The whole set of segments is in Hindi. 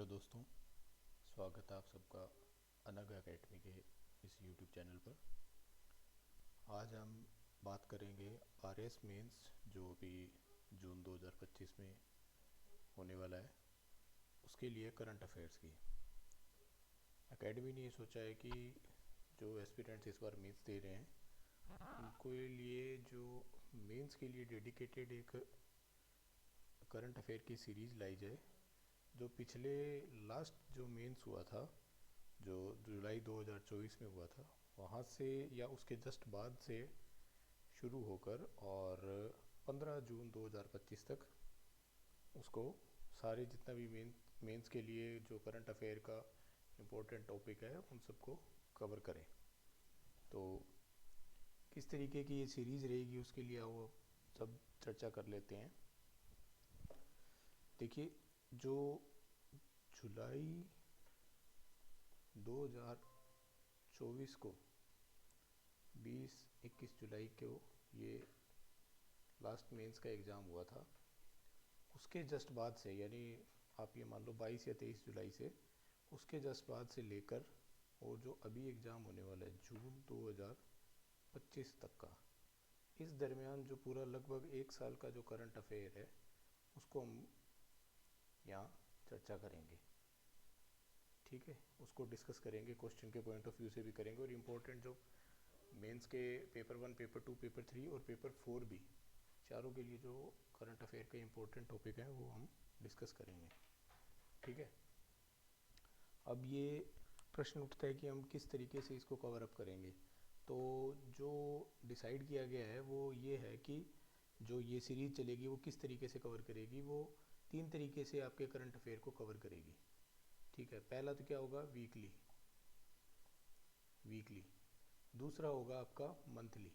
दोस्तों, स्वागत है आप सबका अनग एकेडमी के इस यूट्यूब चैनल पर। आज हम बात करेंगे आरएस मेंस जो भी जून 2025 में होने वाला है, उसके लिए करंट अफेयर्स की। एकेडमी ने ये सोचा है कि जो एस्पिरेंट्स इस बार मेंस दे रहे हैं उनको लिए जो मेंस के लिए डेडिकेटेड एक करंट अफेयर की सीरीज़ लाई जाए। जो पिछले लास्ट जो मेंस हुआ था, जो जुलाई 2024 में हुआ था, वहाँ से या उसके जस्ट बाद से शुरू होकर और 15 जून 2025 तक उसको सारे जितना भी मेंस के लिए जो करंट अफेयर का इम्पोर्टेंट टॉपिक है उन सबको कवर करें। तो किस तरीके की ये सीरीज़ रहेगी उसके लिए वो सब चर्चा कर लेते हैं। देखिए, जो जुलाई 2024 को 20-21 जुलाई को ये लास्ट मेंस का एग्ज़ाम हुआ था, उसके जस्ट बाद से यानी आप ये मान लो 22 या 23 जुलाई से उसके जस्ट बाद से लेकर और जो अभी एग्ज़ाम होने वाला है जून 2025 तक का, इस दरमियान जो पूरा लगभग एक साल का जो करंट अफेयर है उसको हम यहाँ चर्चा करेंगे। ठीक है, उसको डिस्कस करेंगे, क्वेश्चन के पॉइंट ऑफ व्यू से भी करेंगे और इम्पोर्टेंट जो मेंस के पेपर 1, पेपर 2, पेपर 3 और पेपर 4 भी, चारों के लिए जो करंट अफेयर के इम्पोर्टेंट टॉपिक हैं वो हम डिस्कस करेंगे। ठीक है, अब ये प्रश्न उठता है कि हम किस तरीके से इसको कवर अप करेंगे। तो जो डिसाइड किया गया है वो ये है कि जो ये सीरीज़ चलेगी वो किस तरीके से कवर करेगी। वो 3 तरीके से आपके करंट अफेयर को कवर करेगी। ठीक है, पहला तो क्या होगा, वीकली। दूसरा होगा आपका मंथली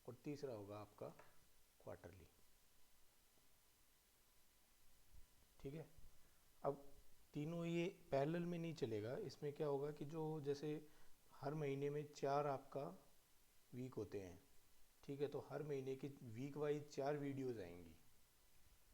और तीसरा होगा आपका क्वार्टरली। ठीक है, अब तीनों ये पैरेलल में नहीं चलेगा। इसमें क्या होगा कि जो जैसे हर महीने में 4 आपका वीक होते हैं। ठीक है, तो हर महीने की वीक वाइज 4 वीडियोज़ आएंगी,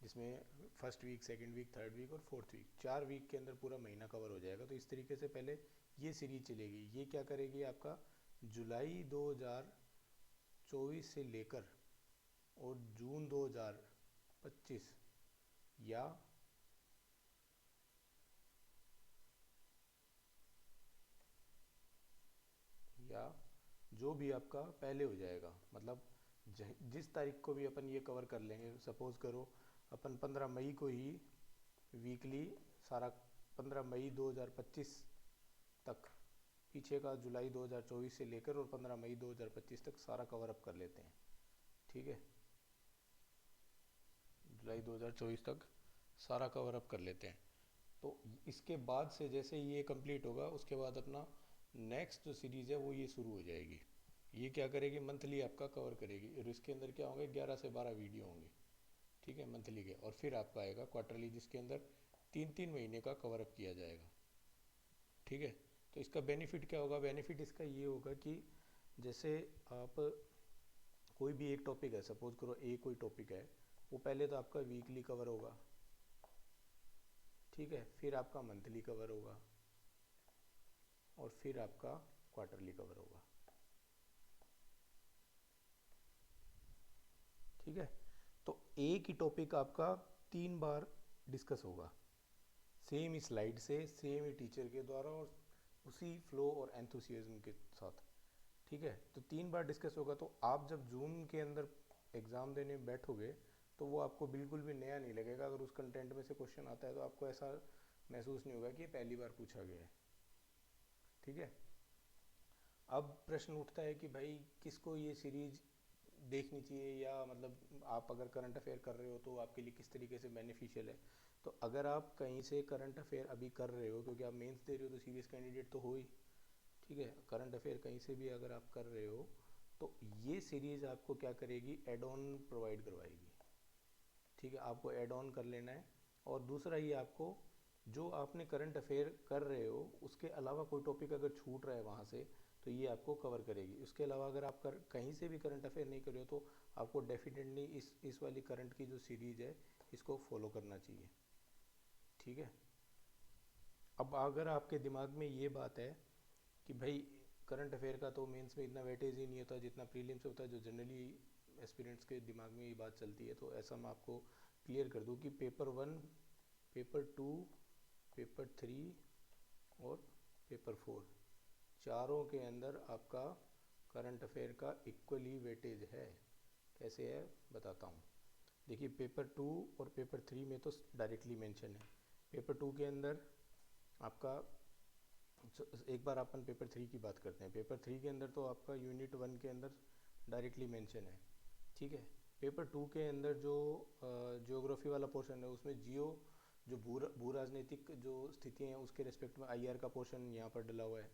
जिसमें first week, second week, third week और फोर्थ वीक, 4 वीक के अंदर पूरा महीना कवर हो जाएगा। तो इस तरीके से पहले ये सीरीज चलेगी। ये क्या करेगी, आपका जुलाई 2024 से लेकर और जून 2025 या जो भी आपका पहले हो जाएगा, मतलब जिस तारीख को भी अपन ये कवर कर लेंगे। सपोज़ करो अपन 15 मई को ही वीकली सारा 15 मई 2025 तक, पीछे का जुलाई 2024 से लेकर और 15 मई 2025 तक सारा कवर अप कर लेते हैं। ठीक है, जुलाई 2024 तक सारा कवर अप कर लेते हैं। तो इसके बाद से जैसे ये कंप्लीट होगा उसके बाद अपना नेक्स्ट जो सीरीज़ है वो ये शुरू हो जाएगी। ये क्या करेगी, मंथली आपका कवर करेगी और इसके अंदर क्या होंगे, 11 से 12 वीडियो होंगे। ठीक है, मंथली के। और फिर आपका आएगा क्वार्टरली, जिसके अंदर 3-3 महीने का कवर अप किया जाएगा। ठीक है, तो इसका बेनिफिट क्या होगा, बेनिफिट इसका ये होगा कि जैसे आप कोई भी एक टॉपिक है, सपोज करो कोई टॉपिक है, वो पहले तो आपका वीकली कवर होगा। ठीक है, फिर आपका मंथली कवर होगा और फिर आपका क्वार्टरली कवर होगा। ठीक है, तो एक ही टॉपिक आपका 3 बार डिस्कस होगा, सेम ही स्लाइड से, सेम ही टीचर के द्वारा और उसी फ्लो और एंथुसियाज्म के साथ। ठीक है, तो 3 बार डिस्कस होगा। तो आप जब जून के अंदर एग्ज़ाम देने बैठोगे तो वो आपको बिल्कुल भी नया नहीं लगेगा। अगर उस कंटेंट में से क्वेश्चन आता है तो आपको ऐसा महसूस नहीं होगा कि ये पहली बार पूछा गया है। ठीक है, अब प्रश्न उठता है कि भाई किसको ये सीरीज देखनी चाहिए, या मतलब आप अगर करंट अफेयर कर रहे हो तो आपके लिए किस तरीके से बेनिफिशियल है। तो अगर आप कहीं से करंट अफेयर अभी कर रहे हो, क्योंकि आप मेंस दे रहे हो तो सीरियस कैंडिडेट तो हो ही। ठीक है, करंट अफेयर कहीं से भी अगर आप कर रहे हो तो ये सीरीज़ आपको क्या करेगी, एड ऑन प्रोवाइड करवाएगी। ठीक है, आपको ऐड ऑन कर लेना है। और दूसरा ये आपको जो आपने करंट अफेयर कर रहे हो उसके अलावा कोई टॉपिक अगर छूट रहा है वहाँ से तो ये आपको कवर करेगी। उसके अलावा अगर आप कहीं से भी करंट अफेयर नहीं कर रहे हो तो आपको डेफिनेटली इस वाली करंट की जो सीरीज़ है इसको फॉलो करना चाहिए। ठीक है। अब अगर आपके दिमाग में ये बात है कि भाई करंट अफेयर का तो मेंस में इतना वेटेज ही नहीं होता जितना प्रीलिम्स से होता है, जो जनरली एस्पिरेंट्स के दिमाग में ये बात चलती है, तो ऐसा मैं आपको क्लियर कर दूं कि पेपर 1, पेपर 2, पेपर 3 और पेपर 4, चारों के अंदर आपका करंट अफेयर का इक्वली वेटेज है। कैसे है बताता हूँ। देखिए पेपर 2 और पेपर 3 में तो डायरेक्टली मेंशन है। पेपर 2 के अंदर आपका, एक बार अपन पेपर 3 की बात करते हैं। पेपर 3 के अंदर तो आपका यूनिट 1 के अंदर डायरेक्टली मेंशन है, ठीक है। पेपर 2 के अंदर जो ज्योग्राफी वाला पोर्शन है उसमें जियो, जो भू राजनीतिक जो स्थितियाँ हैं उसके रिस्पेक्ट में आईआर का पोर्शन यहाँ पर डला हुआ है,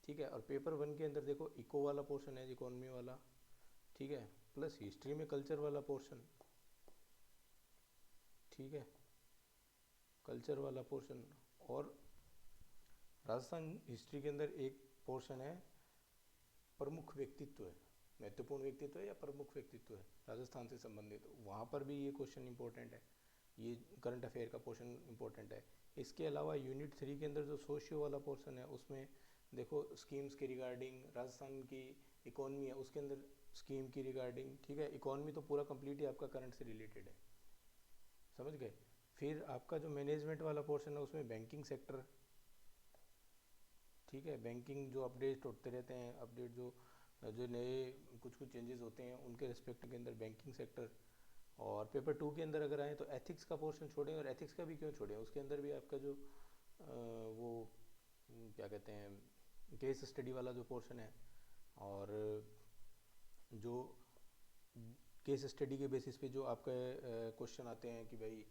ठीक है। और पेपर 1 के अंदर देखो इको वाला पोर्शन है, इकोनॉमी वाला, ठीक है, प्लस हिस्ट्री में कल्चर वाला पोर्शन, ठीक है, कल्चर वाला पोर्शन। और राजस्थान हिस्ट्री के अंदर एक पोर्शन है प्रमुख व्यक्तित्व है, महत्वपूर्ण व्यक्तित्व है या प्रमुख व्यक्तित्व है राजस्थान से संबंधित, वहाँ पर भी ये क्वेश्चन इंपॉर्टेंट है, ये करंट अफेयर का पोर्शन इंपॉर्टेंट है। इसके अलावा यूनिट 3 के अंदर जो सोशियो वाला पोर्शन है उसमें देखो स्कीम्स के रिगार्डिंग, राजस्थान की इकोनॉमी है उसके अंदर स्कीम की रिगार्डिंग, ठीक है। इकोनॉमी तो पूरा कम्प्लीट ही आपका करंट से रिलेटेड है, समझ गए। फिर आपका जो मैनेजमेंट वाला पोर्शन है उसमें बैंकिंग सेक्टर, ठीक है, बैंकिंग जो अपडेट होते रहते हैं, अपडेट जो जो नए कुछ कुछ चेंजेस होते हैं उनके रिस्पेक्ट के अंदर बैंकिंग सेक्टर। और पेपर 2 के अंदर अगर आए तो एथिक्स का पोर्शन छोड़ें, और एथिक्स का भी क्यों छोड़ें, उसके अंदर भी आपका जो वो क्या कहते हैं केस स्टडी वाला जो पोर्शन है, और जो केस स्टडी के बेसिस पे जो आपका क्वेश्चन आते हैं कि भाई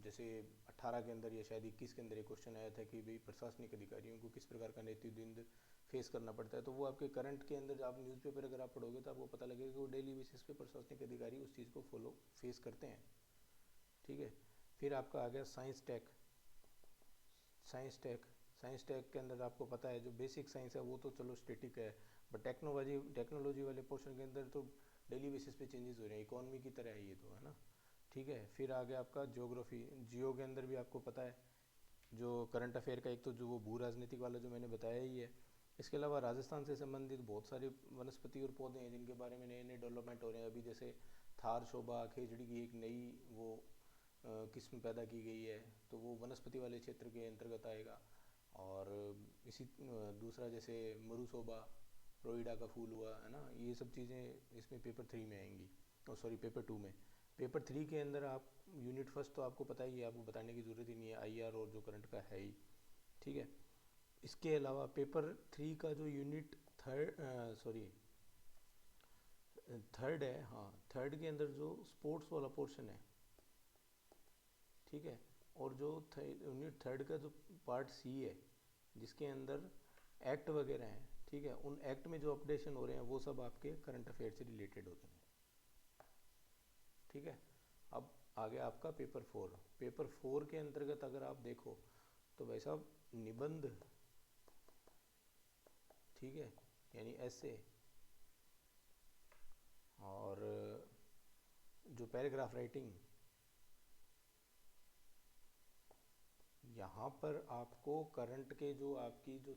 जैसे 18 के अंदर या शायद 21 के अंदर एक क्वेश्चन आया था कि भाई प्रशासनिक अधिकारियों को किस प्रकार का नेतृत्व फेस करना पड़ता है, तो वो आपके करंट के अंदर आप न्यूज़पेपर अगर आप पढ़ोगे तो आपको पता लगेगा कि वो डेली बेसिस पे प्रशासनिक अधिकारी उस चीज़ को फॉलो फेस करते हैं, ठीक है। फिर आपका आ गया साइंस टेक, साइंस टेक के अंदर आपको पता है जो बेसिक साइंस है वो तो चलो स्टेटिक है, बट टेक्नोलॉजी वाले पोर्शन के अंदर तो डेली बेसिस पे चेंजेस हो रहे हैं, इकोनॉमी की तरह है ये तो, है ना, ठीक है। फिर आ गया आपका ज्योग्राफी, जियो के अंदर भी आपको पता है जो करंट अफेयर का एक तो जो वो भू राजनीतिक वाला जो मैंने बताया ही है। इसके अलावा राजस्थान से संबंधित बहुत सारे वनस्पति और पौधे हैं जिनके बारे में नए नए डेवलपमेंट हो रहे हैं। अभी जैसे थार शोभा खेजड़ी की एक नई वो किस्म पैदा की गई है, तो वो वनस्पति वाले क्षेत्र के अंतर्गत आएगा। और इसी दूसरा जैसे मरुशोभा, रोइडा का फूल हुआ, है ना, ये सब चीज़ें इसमें पेपर 3 में आएंगी, और सॉरी पेपर 2 में। पेपर 3 के अंदर आप यूनिट फर्स्ट तो आपको पता ही है, आपको बताने की ज़रूरत ही नहीं है, आईआर और जो करंट का है ही, ठीक है। इसके अलावा पेपर 3 का जो यूनिट थर्ड है, हाँ, थर्ड के अंदर जो स्पोर्ट्स वाला पोर्शन है, ठीक है, और जो यूनिट थर्ड का जो पार्ट सी है जिसके अंदर एक्ट वगैरह हैं, ठीक है, उन एक्ट में जो अपडेशन हो रहे हैं वो सब आपके करंट अफेयर से रिलेटेड होते हैं, ठीक है। अब आ गया आपका पेपर 4। पेपर 4 के अंतर्गत अगर आप देखो तो भाई साहब निबंध, ठीक है, यानी ऐसे, और जो पैराग्राफ राइटिंग, यहाँ पर आपको करंट के जो आपकी जो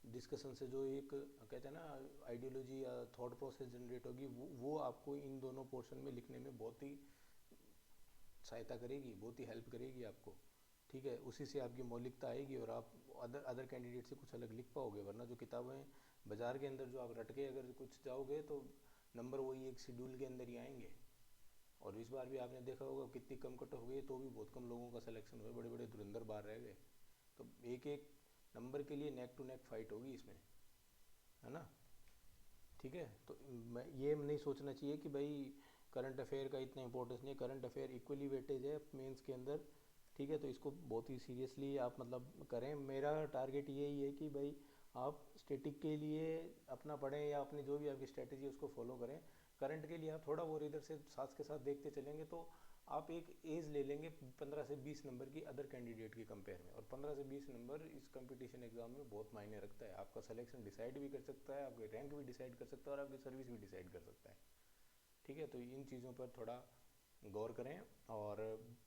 डिस्कशन से जो एक कहते हैं ना आइडियोलॉजी या थॉट प्रोसेस जनरेट होगी, वो आपको इन दोनों पोर्शन में लिखने में बहुत ही सहायता करेगी, बहुत ही हेल्प करेगी आपको, ठीक है। उसी से आपकी मौलिकता आएगी और आप अदर कैंडिडेट से कुछ अलग लिख पाओगे, वरना जो किताबें बाज़ार के अंदर जो आप रट के अगर कुछ जाओगे तो नंबर वही एक शेड्यूल के अंदर ही आएंगे। और इस बार भी आपने देखा होगा कितनी कम कट हो गई, तो भी बहुत कम लोगों का सिलेक्शन हुआ, बड़े बड़े धुरंधर बाहर रह गए। तो एक एक नंबर के लिए नेक टू नेक फाइट होगी इसमें, है ना, ठीक है। तो मैं ये नहीं सोचना चाहिए कि भाई करंट अफेयर का इतना इंपॉर्टेंस नहीं है, करंट अफेयर इक्वली वेटेज है मेंस के अंदर, ठीक है। तो इसको बहुत ही सीरियसली आप मतलब करें। मेरा टारगेट यही है कि भाई आप स्टैटिक के लिए अपना पढ़ें या अपनी जो भी आपकी स्ट्रेटेजी है उसको फॉलो करें। करंट के लिए आप थोड़ा और इधर से साथ के साथ देखते चलेंगे तो आप एक एज ले लेंगे 15 से 20 नंबर की अदर कैंडिडेट के कंपेयर में, और 15 से 20 नंबर इस कंपटीशन एग्जाम में बहुत मायने रखता है। आपका सिलेक्शन डिसाइड भी कर सकता है, आपके रैंक भी डिसाइड कर सकता है, और आपकी सर्विस भी डिसाइड कर सकता है, ठीक है। तो इन चीज़ों पर थोड़ा गौर करें। और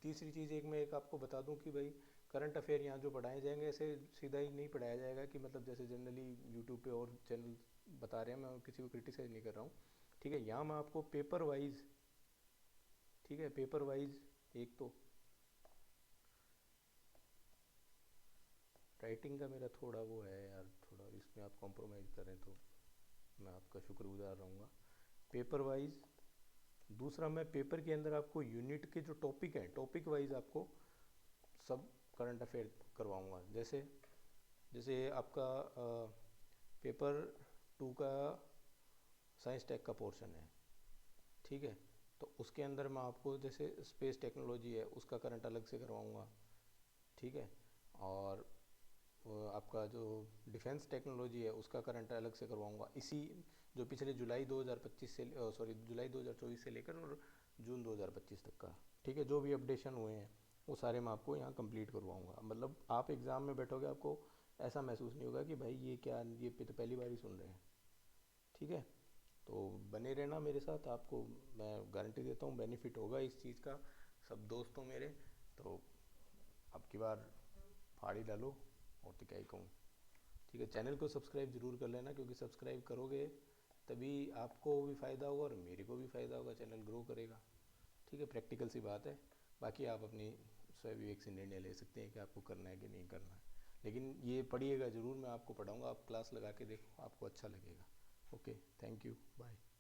तीसरी चीज़ एक आपको बता दूं कि भाई करंट अफेयर यहाँ जो पढ़ाए जाएंगे ऐसे सीधा ही नहीं पढ़ाया जाएगा कि मतलब जैसे जनरली यूट्यूब पे और चैनल बता रहे हैं, मैं किसी को क्रिटिसाइज़ नहीं कर रहा हूँ, ठीक है। यहाँ मैं आपको पेपर वाइज, ठीक है, पेपर वाइज एक तो राइटिंग का मेरा थोड़ा वो है यार, थोड़ा इसमें आप कॉम्प्रोमाइज़ करें तो मैं आपका शुक्रगुजार रहूँगा। पेपर वाइज, दूसरा मैं पेपर के अंदर आपको यूनिट के जो टॉपिक हैं टॉपिक वाइज आपको सब करंट अफेयर करवाऊँगा। जैसे जैसे आपका पेपर 2 का साइंस टेक का पोर्शन है, ठीक है, तो उसके अंदर मैं आपको जैसे स्पेस टेक्नोलॉजी है उसका करंट अलग से करवाऊँगा, ठीक है। और आपका जो डिफेंस टेक्नोलॉजी है उसका करंट अलग से करवाऊँगा, इसी जो पिछले जुलाई 2025 से जुलाई 2024 से लेकर और जून 2025 तक का, ठीक है, जो भी अपडेशन हुए हैं वो सारे मैं आपको यहाँ कंप्लीट करवाऊँगा। मतलब आप एग्ज़ाम में बैठोगे आपको ऐसा महसूस नहीं होगा कि भाई ये क्या, ये तो पहली बार ही सुन रहे हैं, ठीक है। तो बने रहना मेरे साथ, आपको मैं गारंटी देता हूँ बेनिफिट होगा इस चीज़ का। सब दोस्त हो मेरे, तो अब की बार फाड़ी डालो, और तो क्या ही कहूँ, ठीक है। चैनल को सब्सक्राइब जरूर कर लेना, क्योंकि सब्सक्राइब करोगे तभी आपको भी फ़ायदा होगा और मेरे को भी फ़ायदा होगा, चैनल ग्रो करेगा, ठीक है। प्रैक्टिकल सी बात है, बाकी आप अपनी स्वयं विवेक से निर्णय ले सकते हैं कि आपको करना है कि नहीं करना है। लेकिन ये पढ़िएगा ज़रूर, मैं आपको पढ़ाऊँगा, आप क्लास लगा के देखो, आपको अच्छा लगेगा। Okay, thank you, bye.